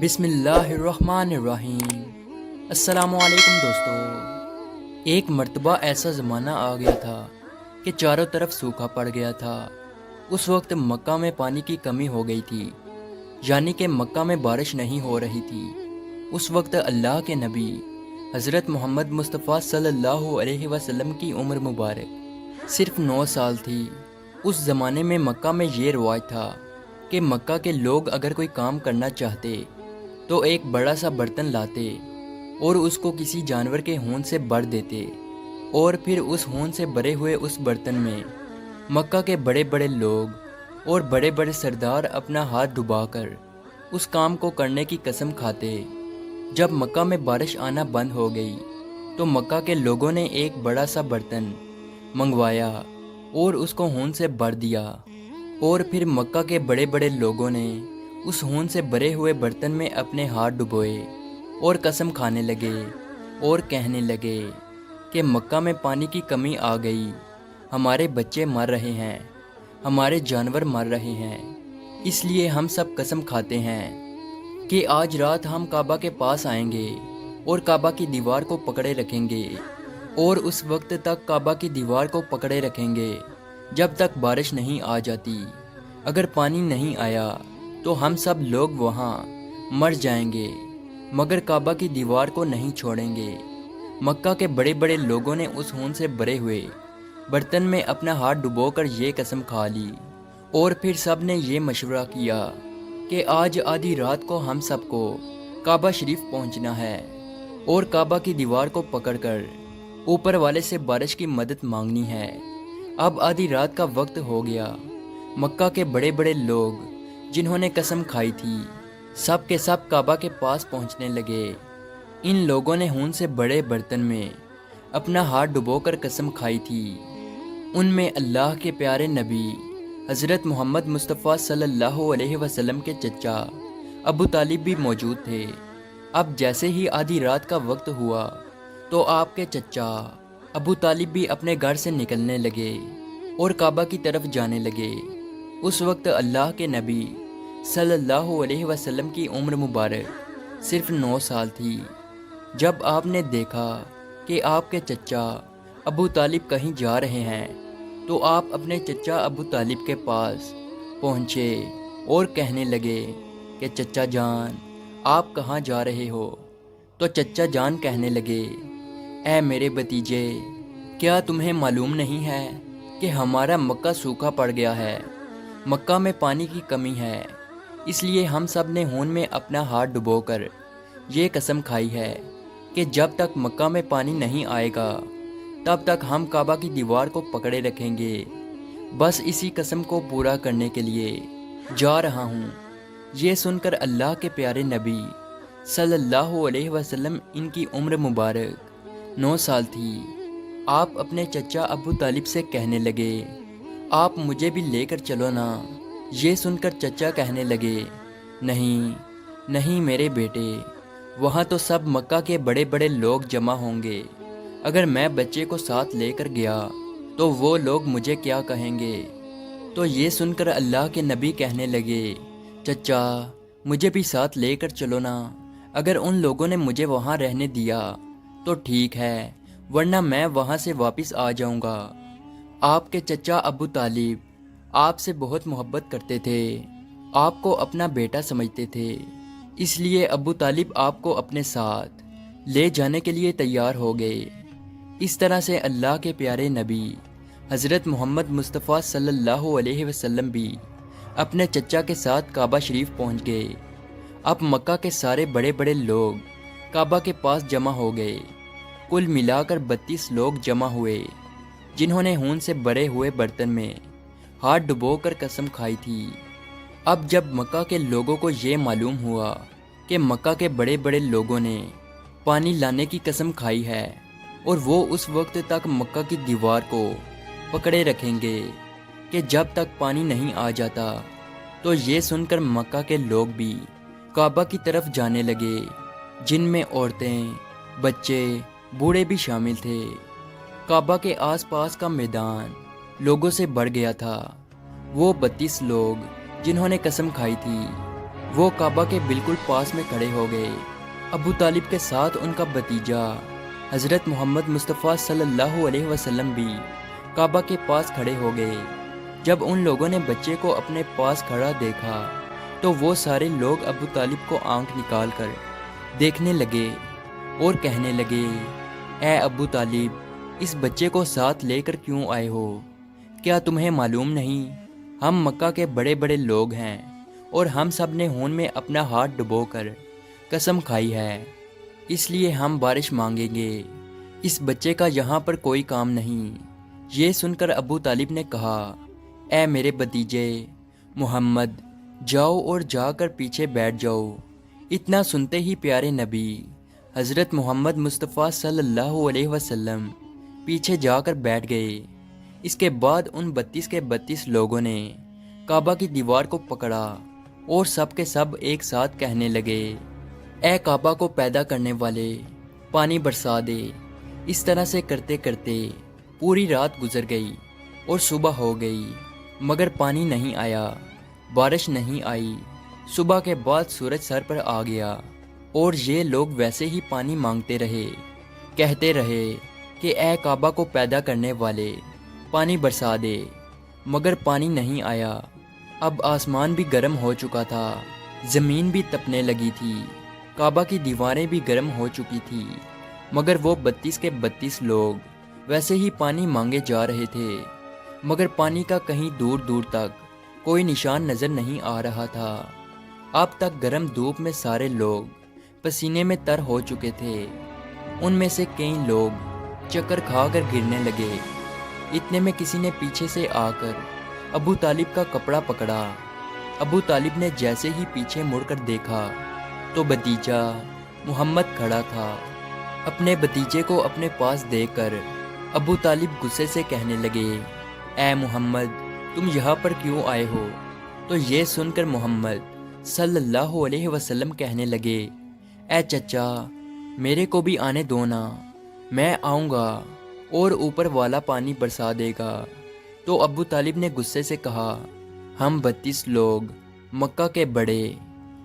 بسم اللہ الرحمن الرحیم۔ السلام علیکم دوستو۔ ایک مرتبہ ایسا زمانہ آ گیا تھا کہ چاروں طرف سوکھا پڑ گیا تھا۔ اس وقت مکہ میں پانی کی کمی ہو گئی تھی، یعنی کہ مکہ میں بارش نہیں ہو رہی تھی۔ اس وقت اللہ کے نبی حضرت محمد مصطفیٰ صلی اللہ علیہ وسلم کی عمر مبارک صرف 9 سال تھی۔ اس زمانے میں مکہ میں یہ رواج تھا کہ مکہ کے لوگ اگر کوئی کام کرنا چاہتے تو ایک بڑا سا برتن لاتے اور اس کو کسی جانور کے خون سے بھر دیتے، اور پھر اس خون سے بھرے ہوئے اس برتن میں مکہ کے بڑے بڑے لوگ اور بڑے بڑے سردار اپنا ہاتھ ڈبا کر اس کام کو کرنے کی قسم کھاتے۔ جب مکہ میں بارش آنا بند ہو گئی تو مکہ کے لوگوں نے ایک بڑا سا برتن منگوایا اور اس کو خون سے بھر دیا، اور پھر مکہ کے بڑے بڑے لوگوں نے اس خون سے بھرے ہوئے برتن میں اپنے ہاتھ ڈبوئے اور قسم کھانے لگے اور کہنے لگے کہ مکہ میں پانی کی کمی آ گئی، ہمارے بچے مر رہے ہیں، ہمارے جانور مر رہے ہیں، اس لیے ہم سب قسم کھاتے ہیں کہ آج رات ہم کعبہ کے پاس آئیں گے اور کعبہ کی دیوار کو پکڑے رکھیں گے، اور اس وقت تک کعبہ کی دیوار کو پکڑے رکھیں گے جب تک بارش نہیں آ جاتی۔ اگر پانی نہیں آیا تو ہم سب لوگ وہاں مر جائیں گے، مگر کعبہ کی دیوار کو نہیں چھوڑیں گے۔ مکہ کے بڑے بڑے لوگوں نے اس خون سے بھرے ہوئے برتن میں اپنا ہاتھ ڈبو کر یہ قسم کھا لی، اور پھر سب نے یہ مشورہ کیا کہ آج آدھی رات کو ہم سب کو کعبہ شریف پہنچنا ہے اور کعبہ کی دیوار کو پکڑ کر اوپر والے سے بارش کی مدد مانگنی ہے۔ اب آدھی رات کا وقت ہو گیا۔ مکہ کے بڑے بڑے لوگ جنہوں نے قسم کھائی تھی سب کے سب کعبہ کے پاس پہنچنے لگے۔ ان لوگوں نے خون سے بڑے برتن میں اپنا ہاتھ ڈبو کر قسم کھائی تھی۔ ان میں اللہ کے پیارے نبی حضرت محمد مصطفیٰ صلی اللہ علیہ وسلم کے چچا ابو طالب بھی موجود تھے۔ اب جیسے ہی آدھی رات کا وقت ہوا تو آپ کے چچا ابو طالب بھی اپنے گھر سے نکلنے لگے اور کعبہ کی طرف جانے لگے۔ اس وقت اللہ کے نبی صلی اللہ علیہ وسلم کی عمر مبارک صرف 9 سال تھی۔ جب آپ نے دیکھا کہ آپ کے چچا ابو طالب کہیں جا رہے ہیں تو آپ اپنے چچا ابو طالب کے پاس پہنچے اور کہنے لگے کہ چچا جان آپ کہاں جا رہے ہو؟ تو چچا جان کہنے لگے، اے میرے بھتیجے، کیا تمہیں معلوم نہیں ہے کہ ہمارا مکہ سوکھا پڑ گیا ہے، مکہ میں پانی کی کمی ہے، اس لیے ہم سب نے خون میں اپنا ہاتھ ڈبو کر یہ قسم کھائی ہے کہ جب تک مکہ میں پانی نہیں آئے گا تب تک ہم کعبہ کی دیوار کو پکڑے رکھیں گے۔ بس اسی قسم کو پورا کرنے کے لیے جا رہا ہوں۔ یہ سن کر اللہ کے پیارے نبی صلی اللہ علیہ وسلم، ان کی عمر مبارک 9 سال تھی، آپ اپنے چچا ابو طالب سے کہنے لگے، آپ مجھے بھی لے کر چلو نا۔ یہ سن کر چچا کہنے لگے، نہیں نہیں میرے بیٹے، وہاں تو سب مکہ کے بڑے بڑے لوگ جمع ہوں گے، اگر میں بچے کو ساتھ لے کر گیا تو وہ لوگ مجھے کیا کہیں گے؟ تو یہ سن کر اللہ کے نبی کہنے لگے، چچا مجھے بھی ساتھ لے کر چلو نا، اگر ان لوگوں نے مجھے وہاں رہنے دیا تو ٹھیک ہے، ورنہ میں وہاں سے واپس آ جاؤں گا۔ آپ کے چچا ابو طالب آپ سے بہت محبت کرتے تھے، آپ کو اپنا بیٹا سمجھتے تھے، اس لیے ابو طالب آپ کو اپنے ساتھ لے جانے کے لیے تیار ہو گئے۔ اس طرح سے اللہ کے پیارے نبی حضرت محمد مصطفیٰ صلی اللہ علیہ وسلم بھی اپنے چچا کے ساتھ کعبہ شریف پہنچ گئے۔ اب مکہ کے سارے بڑے بڑے لوگ کعبہ کے پاس جمع ہو گئے۔ کل ملا کر 32 لوگ جمع ہوئے جنہوں نے خون سے بھرے ہوئے برتن میں ہاتھ ڈبو کر قسم کھائی تھی۔ اب جب مکہ کے لوگوں کو یہ معلوم ہوا کہ مکہ کے بڑے بڑے لوگوں نے پانی لانے کی قسم کھائی ہے اور وہ اس وقت تک مکہ کی دیوار کو پکڑے رکھیں گے کہ جب تک پانی نہیں آ جاتا، تو یہ سن کر مکہ کے لوگ بھی کعبہ کی طرف جانے لگے، جن میں عورتیں، بچے، بوڑھے بھی شامل تھے۔ کعبہ کے آس پاس کا میدان لوگوں سے بھر گیا تھا۔ وہ 32 لوگ جنہوں نے قسم کھائی تھی وہ کعبہ کے بالکل پاس میں کھڑے ہو گئے۔ ابو طالب کے ساتھ ان کا بھتیجا حضرت محمد مصطفیٰ صلی اللہ علیہ وسلم بھی کعبہ کے پاس کھڑے ہو گئے۔ جب ان لوگوں نے بچے کو اپنے پاس کھڑا دیکھا تو وہ سارے لوگ ابو طالب کو آنکھ نکال کر دیکھنے لگے اور کہنے لگے، اے ابو طالب، اس بچے کو ساتھ لے کر کیوں آئے ہو؟ کیا تمہیں معلوم نہیں ہم مکہ کے بڑے بڑے لوگ ہیں اور ہم سب نے ہون میں اپنا ہاتھ ڈبو کر قسم کھائی ہے، اس لیے ہم بارش مانگیں گے، اس بچے کا یہاں پر کوئی کام نہیں۔ یہ سن کر ابو طالب نے کہا، اے میرے بھتیجے محمد، جاؤ اور جا کر پیچھے بیٹھ جاؤ۔ اتنا سنتے ہی پیارے نبی حضرت محمد مصطفیٰ صلی اللہ علیہ وسلم پیچھے جا کر بیٹھ گئے۔ اس کے بعد ان 32 کے 32 لوگوں نے کعبہ کی دیوار کو پکڑا اور سب کے سب ایک ساتھ کہنے لگے، اے کعبہ کو پیدا کرنے والے، پانی برسا دے۔ اس طرح سے کرتے کرتے پوری رات گزر گئی اور صبح ہو گئی، مگر پانی نہیں آیا، بارش نہیں آئی۔ صبح کے بعد سورج سر پر آ گیا اور یہ لوگ ویسے ہی پانی مانگتے رہے، کہتے رہے کہ اے کعبہ کو پیدا کرنے والے، پانی برسا دے، مگر پانی نہیں آیا۔ اب آسمان بھی گرم ہو چکا تھا، زمین بھی تپنے لگی تھی، کعبہ کی دیواریں بھی گرم ہو چکی تھی، مگر وہ 32 کے 32 لوگ ویسے ہی پانی مانگے جا رہے تھے، مگر پانی کا کہیں دور دور تک کوئی نشان نظر نہیں آ رہا تھا۔ اب تک گرم دھوپ میں سارے لوگ پسینے میں تر ہو چکے تھے، ان میں سے کئی لوگ چکر کھا کر گرنے لگے۔ اتنے میں کسی نے پیچھے سے آ کر ابو طالب کا کپڑا پکڑا۔ ابو طالب نے جیسے ہی پیچھے مڑ کر دیکھا تو بھتیجا محمد کھڑا تھا۔ اپنے بھتیجے کو اپنے پاس دیکھ کر ابو طالب غصے سے کہنے لگے، اے محمد، تم یہاں پر کیوں آئے ہو؟ تو یہ سن کر محمد صلی اللہ علیہ وسلم کہنے لگے، اے چچا، میرے کو بھی آنے دو نا، میں آؤں گا اور اوپر والا پانی برسا دے گا۔ تو ابو طالب نے غصے سے کہا، ہم 32 لوگ مکہ کے بڑے،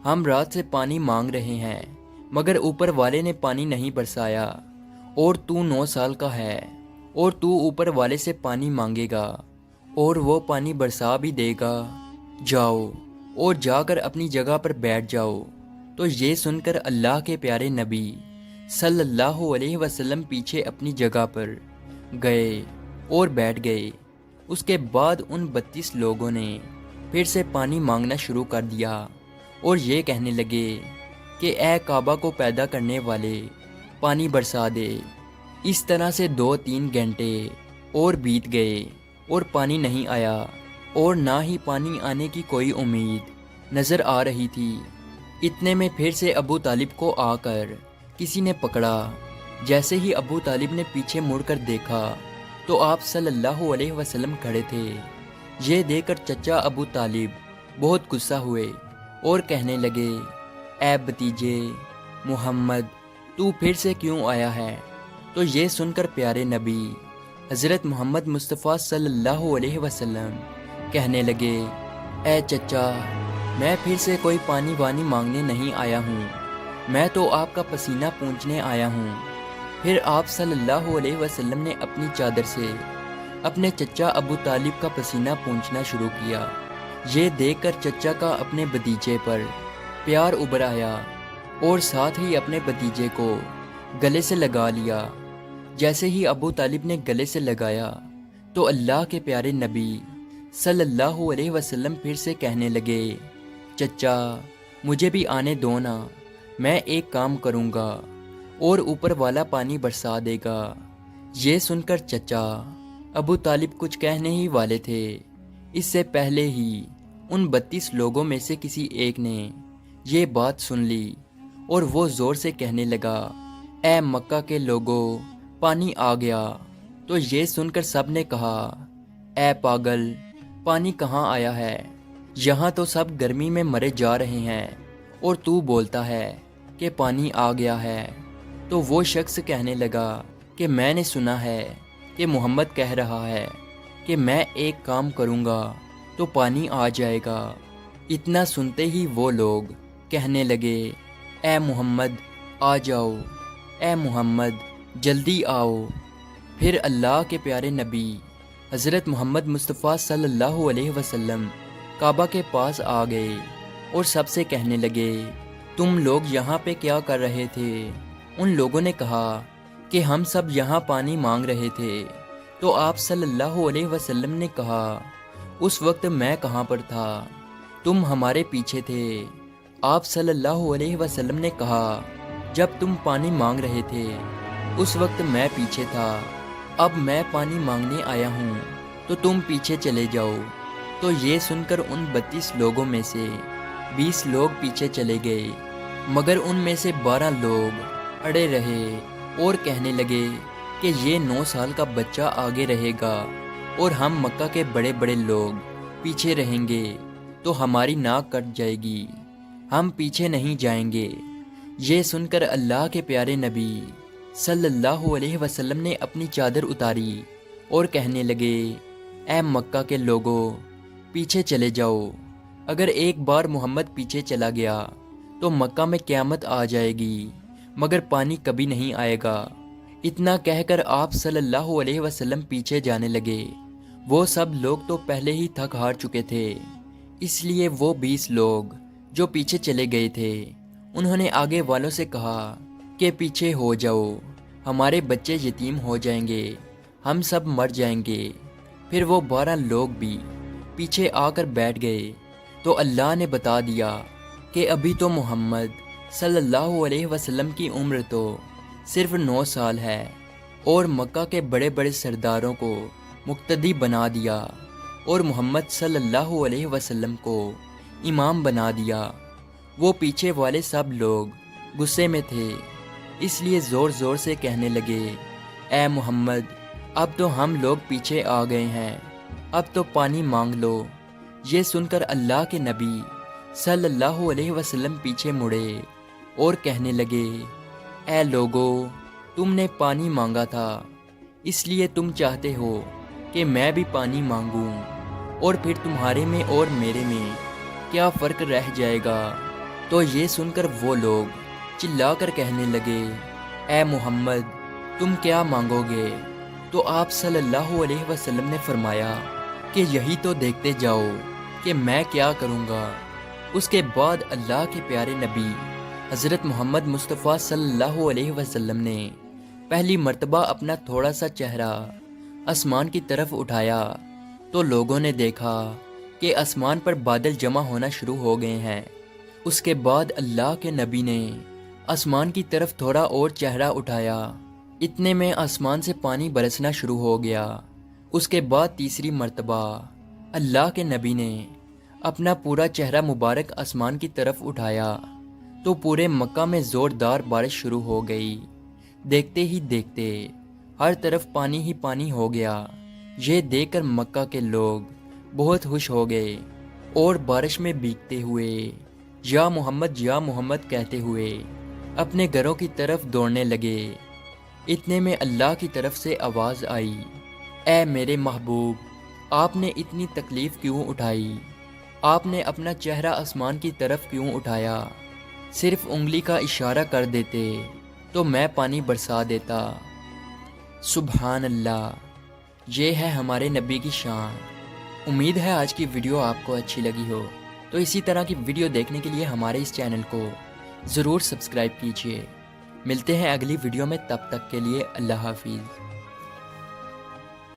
ہم رات سے پانی مانگ رہے ہیں، مگر اوپر والے نے پانی نہیں برسایا، اور تو 9 سال کا ہے اور تو اوپر والے سے پانی مانگے گا اور وہ پانی برسا بھی دے گا، جاؤ اور جا کر اپنی جگہ پر بیٹھ جاؤ۔ تو یہ سن کر اللہ کے پیارے نبی صلی اللہ علیہ وسلم پیچھے اپنی جگہ پر گئے اور بیٹھ گئے۔ اس کے بعد ان 32 لوگوں نے پھر سے پانی مانگنا شروع کر دیا اور یہ کہنے لگے کہ اے کعبہ کو پیدا کرنے والے، پانی برسا دے۔ اس طرح سے 2-3 گھنٹے اور بیت گئے اور پانی نہیں آیا، اور نہ ہی پانی آنے کی کوئی امید نظر آ رہی تھی۔ اتنے میں پھر سے ابو طالب کو آ کر کسی نے پکڑا۔ جیسے ہی ابو طالب نے پیچھے مڑ کر دیکھا تو آپ صلی اللہ علیہ وسلم کھڑے تھے۔ یہ دیکھ کر چچا ابو طالب بہت غصہ ہوئے اور کہنے لگے، اے بھتیجے محمد، تو پھر سے کیوں آیا ہے؟ تو یہ سن کر پیارے نبی حضرت محمد مصطفیٰ صلی اللہ علیہ وسلم کہنے لگے، اے چچا، میں پھر سے کوئی پانی وانی مانگنے نہیں آیا ہوں، میں تو آپ کا پسینہ پونچھنے آیا ہوں۔ پھر آپ صلی اللہ علیہ وسلم نے اپنی چادر سے اپنے چچا ابو طالب کا پسینہ پونچھنا شروع کیا۔ یہ دیکھ کر چچا کا اپنے بھتیجے پر پیار ابھر آیا اور ساتھ ہی اپنے بھتیجے کو گلے سے لگا لیا۔ جیسے ہی ابو طالب نے گلے سے لگایا تو اللہ کے پیارے نبی صلی اللہ علیہ وسلم پھر سے کہنے لگے، چچا، مجھے بھی آنے دو نا، میں ایک کام کروں گا اور اوپر والا پانی برسا دے گا۔ یہ سن کر چچا ابو طالب کچھ کہنے ہی والے تھے، اس سے پہلے ہی ان 32 لوگوں میں سے کسی ایک نے یہ بات سن لی اور وہ زور سے کہنے لگا، اے مکہ کے لوگوں، پانی آ گیا۔ تو یہ سن کر سب نے کہا، اے پاگل، پانی کہاں آیا ہے؟ یہاں تو سب گرمی میں مرے جا رہے ہیں اور تو بولتا ہے کہ پانی آ گیا ہے۔ تو وہ شخص کہنے لگا کہ میں نے سنا ہے کہ محمد کہہ رہا ہے کہ میں ایک کام کروں گا تو پانی آ جائے گا، اتنا سنتے ہی وہ لوگ کہنے لگے، اے محمد آ جاؤ، اے محمد جلدی آؤ۔ پھر اللہ کے پیارے نبی حضرت محمد مصطفیٰ صلی اللہ علیہ وسلم کعبہ کے پاس آ گئے اور سب سے کہنے لگے، تم لوگ یہاں پہ کیا کر رہے تھے؟ ان لوگوں نے کہا کہ ہم سب یہاں پانی مانگ رہے تھے۔ تو آپ صلی اللہ علیہ وسلم نے کہا، اس وقت میں کہاں پر تھا؟ تم ہمارے پیچھے تھے۔ آپ صلی اللہ علیہ وسلم نے کہا، جب تم پانی مانگ رہے تھے اس وقت میں پیچھے تھا، اب میں پانی مانگنے آیا ہوں تو تم پیچھے چلے جاؤ۔ تو یہ سن کر ان 32 لوگوں میں سے 20 لوگ پیچھے چلے گئے، مگر ان میں سے 12 لوگ اڑے رہے اور کہنے لگے کہ یہ 9 سال کا بچہ آگے رہے گا اور ہم مکہ کے بڑے بڑے لوگ پیچھے رہیں گے تو ہماری ناک کٹ جائے گی، ہم پیچھے نہیں جائیں گے۔ یہ سن کر اللہ کے پیارے نبی صلی اللہ علیہ وسلم نے اپنی چادر اتاری اور کہنے لگے، اے مکہ کے لوگوں پیچھے چلے جاؤ، اگر ایک بار محمد پیچھے چلا گیا تو مکہ میں قیامت آ جائے گی، مگر پانی کبھی نہیں آئے گا۔ اتنا کہہ کر آپ صلی اللہ علیہ وسلم پیچھے جانے لگے۔ وہ سب لوگ تو پہلے ہی تھک ہار چکے تھے، اس لیے وہ 20 لوگ جو پیچھے چلے گئے تھے انہوں نے آگے والوں سے کہا کہ پیچھے ہو جاؤ، ہمارے بچے یتیم ہو جائیں گے، ہم سب مر جائیں گے۔ پھر وہ 12 لوگ بھی پیچھے آ کر بیٹھ گئے تو اللہ نے بتا دیا کہ ابھی تو محمد صلی اللہ علیہ وسلم کی عمر تو صرف 9 سال ہے، اور مکہ کے بڑے بڑے سرداروں کو مقتدی بنا دیا اور محمد صلی اللہ علیہ وسلم کو امام بنا دیا۔ وہ پیچھے والے سب لوگ غصے میں تھے، اس لیے زور زور سے کہنے لگے، اے محمد اب تو ہم لوگ پیچھے آ گئے ہیں، اب تو پانی مانگ لو۔ یہ سن کر اللہ کے نبی صلی اللہ علیہ وسلم پیچھے مڑے اور کہنے لگے، اے لوگو تم نے پانی مانگا تھا، اس لیے تم چاہتے ہو کہ میں بھی پانی مانگوں، اور پھر تمہارے میں اور میرے میں کیا فرق رہ جائے گا؟ تو یہ سن کر وہ لوگ چلا کر کہنے لگے، اے محمد تم کیا مانگو گے؟ تو آپ صلی اللہ علیہ وسلم نے فرمایا کہ یہی تو دیکھتے جاؤ کہ میں کیا کروں گا۔ اس کے بعد اللہ کے پیارے نبی حضرت محمد مصطفیٰ صلی اللہ علیہ وسلم نے پہلی مرتبہ اپنا تھوڑا سا چہرہ آسمان کی طرف اٹھایا تو لوگوں نے دیکھا کہ آسمان پر بادل جمع ہونا شروع ہو گئے ہیں۔ اس کے بعد اللہ کے نبی نے آسمان کی طرف تھوڑا اور چہرہ اٹھایا، اتنے میں آسمان سے پانی برسنا شروع ہو گیا۔ اس کے بعد تیسری مرتبہ اللہ کے نبی نے اپنا پورا چہرہ مبارک آسمان کی طرف اٹھایا تو پورے مکہ میں زوردار بارش شروع ہو گئی۔ دیکھتے ہی دیکھتے ہر طرف پانی ہی پانی ہو گیا۔ یہ دیکھ کر مکہ کے لوگ بہت خوش ہو گئے اور بارش میں بھیگتے ہوئے یا محمد کہتے ہوئے اپنے گھروں کی طرف دوڑنے لگے۔ اتنے میں اللہ کی طرف سے آواز آئی، اے میرے محبوب آپ نے اتنی تکلیف کیوں اٹھائی؟ آپ نے اپنا چہرہ آسمان کی طرف کیوں اٹھایا؟ صرف انگلی کا اشارہ کر دیتے تو میں پانی برسا دیتا۔ سبحان اللہ، یہ ہے ہمارے نبی کی شان۔ امید ہے آج کی ویڈیو آپ کو اچھی لگی ہو، تو اسی طرح کی ویڈیو دیکھنے کے لیے ہمارے اس چینل کو ضرور سبسکرائب کیجیے۔ ملتے ہیں اگلی ویڈیو میں، تب تک کے لیے اللہ حافظ۔